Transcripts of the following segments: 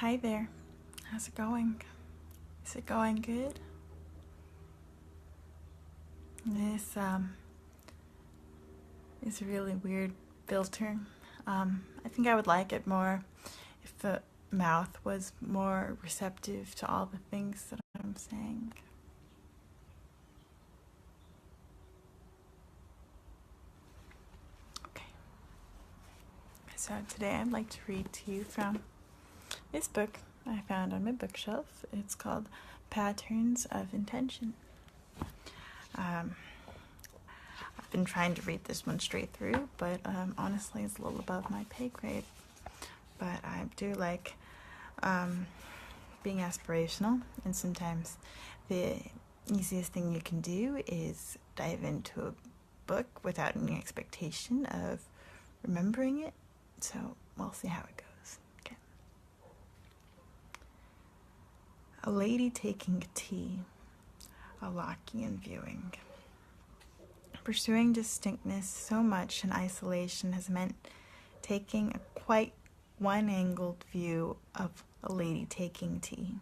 Hi there. How's it going? Is it going good? This is a really weird filter. I think I would like it more if the mouth was more receptive to all the things that I'm saying. Okay. So today I'd like to read to you from this book I found on my bookshelf. It's called Patterns of Intention. I've been trying to read this one straight through, but honestly it's a little above my pay grade. But I do like being aspirational, and sometimes the easiest thing you can do is dive into a book without any expectation of remembering it. So we'll see how it goes. Okay. A lady taking tea, a Lockean viewing. Pursuing distinctness so much in isolation has meant taking a quite one-angled view of a lady taking tea.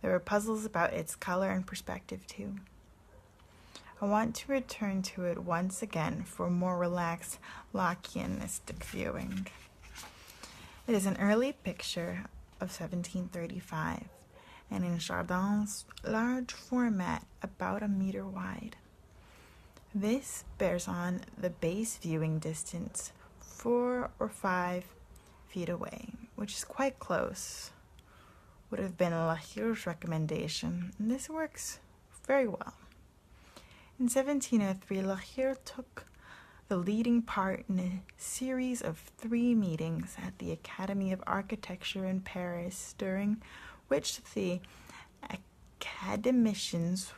There are puzzles about its color and perspective too. I want to return to it once again for a more relaxed Lockeanistic viewing. It is an early picture of 1735 and in Chardin's large format about a meter wide. This bears on the base viewing distance 4 or 5 feet away, which is quite close. Would have been Lahir's recommendation, and this works very well. In 1703, Lahir took the leading part in a series of 3 meetings at the Academy of Architecture in Paris, during which the academicians,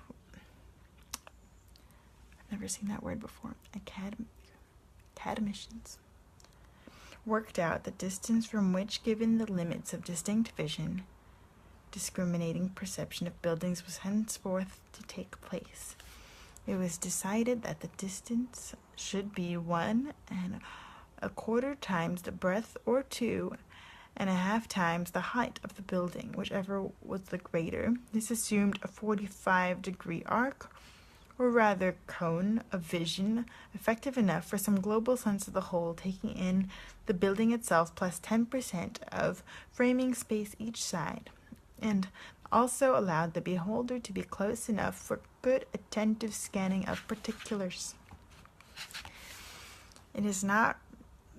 I've never seen that word before, academicians, worked out the distance from which, given the limits of distinct vision, discriminating perception of buildings was henceforth to take place. It was decided that the distance should be 1¼ times the breadth, or 2½ times the height of the building, whichever was the greater. This assumed a 45-degree arc, or rather cone, of vision, effective enough for some global sense of the whole, taking in the building itself plus 10% of framing space each side, and also allowed the beholder to be close enough for good attentive scanning of particulars. It is not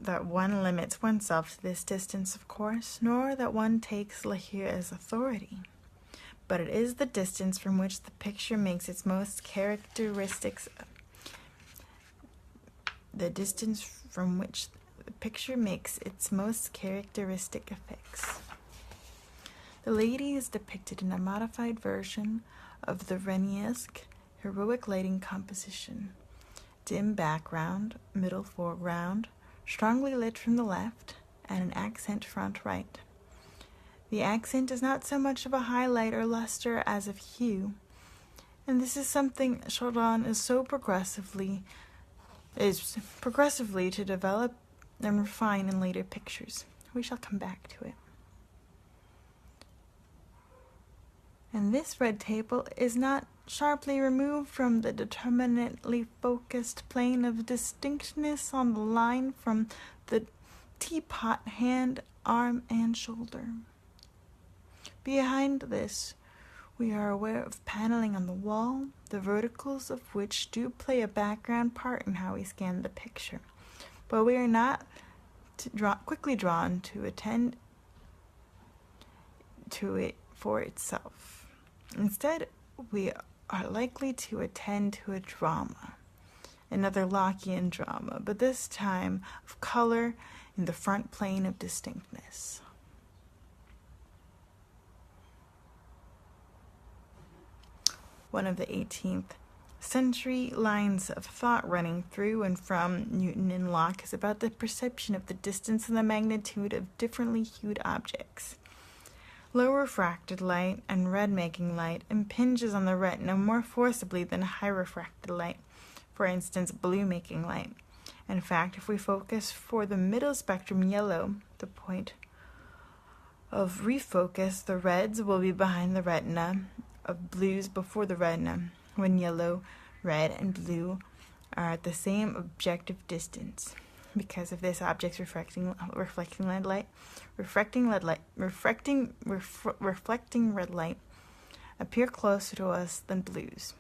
that one limits oneself to this distance, of course, nor that one takes Lahir as authority, but it is the distance from which the picture makes its most characteristic effects. The lady is depicted in a modified version of the Reniesque heroic lighting composition. Dim background, middle foreground, strongly lit from the left, and an accent front right. The accent is not so much of a highlight or luster as of hue, and this is something Chardin is progressively to develop and refine in later pictures. We shall come back to it. And this red table is not sharply removed from the determinately focused plane of distinctness on the line from the teapot hand, arm, and shoulder. Behind this, we are aware of paneling on the wall, the verticals of which do play a background part in how we scan the picture, but we are not quickly drawn to attend to it for itself. Instead, we are likely to attend to a drama, another Lockean drama, but this time of color in the front plane of distinctness. One of the 18th century lines of thought running through and from Newton and Locke is about the perception of the distance and the magnitude of differently hued objects. Low refracted light and red-making light impinges on the retina more forcibly than high refracted light, for instance, blue-making light. In fact, if we focus for the middle spectrum yellow, the point of refocus, the reds will be behind the retina, of blues before the retina, when yellow, red, and blue are at the same objective distance. Because of this, objects reflecting red light appear closer to us than blues.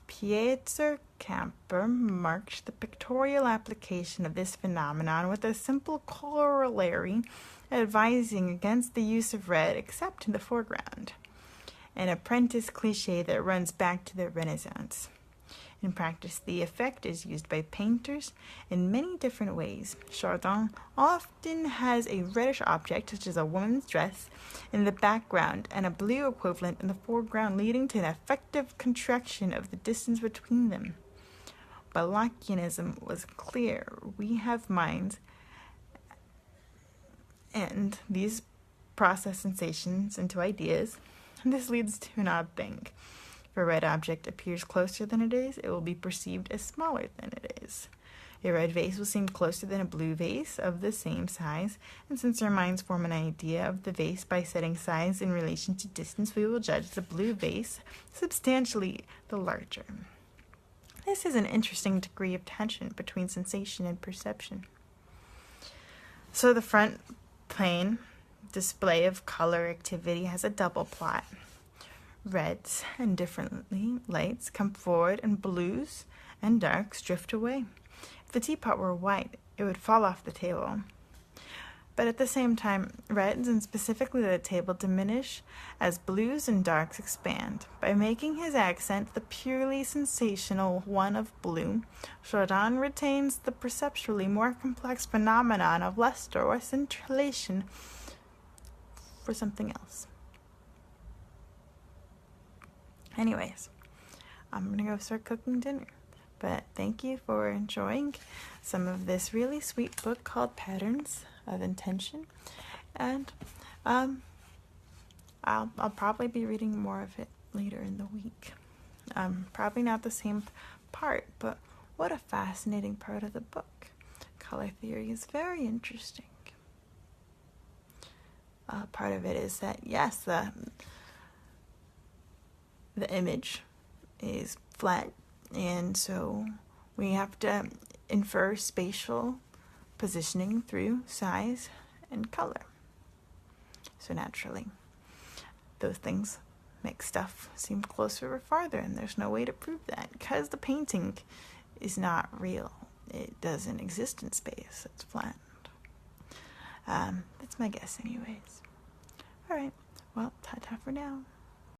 Pieter Camper marked the pictorial application of this phenomenon with a simple corollary advising against the use of red except in the foreground, an apprentice cliché that runs back to the Renaissance. In practice, the effect is used by painters in many different ways. Chardin often has a reddish object, such as a woman's dress, in the background and a blue equivalent in the foreground, leading to an effective contraction of the distance between them. But Lockeanism was clear. We have minds, and these process sensations into ideas, and this leads to an odd thing. If a red object appears closer than it is, it will be perceived as smaller than it is. A red vase will seem closer than a blue vase of the same size, and since our minds form an idea of the vase by setting size in relation to distance, we will judge the blue vase substantially the larger. This is an interesting degree of tension between sensation and perception. So the front plane display of color activity has a double plot. Reds and differently lights come forward, and blues and darks drift away. If the teapot were white, it would fall off the table. But at the same time, reds, and specifically the table, diminish as blues and darks expand. By making his accent the purely sensational one of blue, Chardin retains the perceptually more complex phenomenon of luster or scintillation for something else. Anyways, I'm going to go start cooking dinner. But thank you for enjoying some of this really sweet book called Patterns of Intention. And I'll probably be reading more of it later in the week. Probably not the same part, but what a fascinating part of the book. Color theory is very interesting. Part of it is that, yes, the image is flat, and so we have to infer spatial positioning through size and color. So naturally, those things make stuff seem closer or farther, and there's no way to prove that because the painting is not real. It doesn't exist in space. It's flat. That's my guess anyways. All right. Well, ta-ta for now.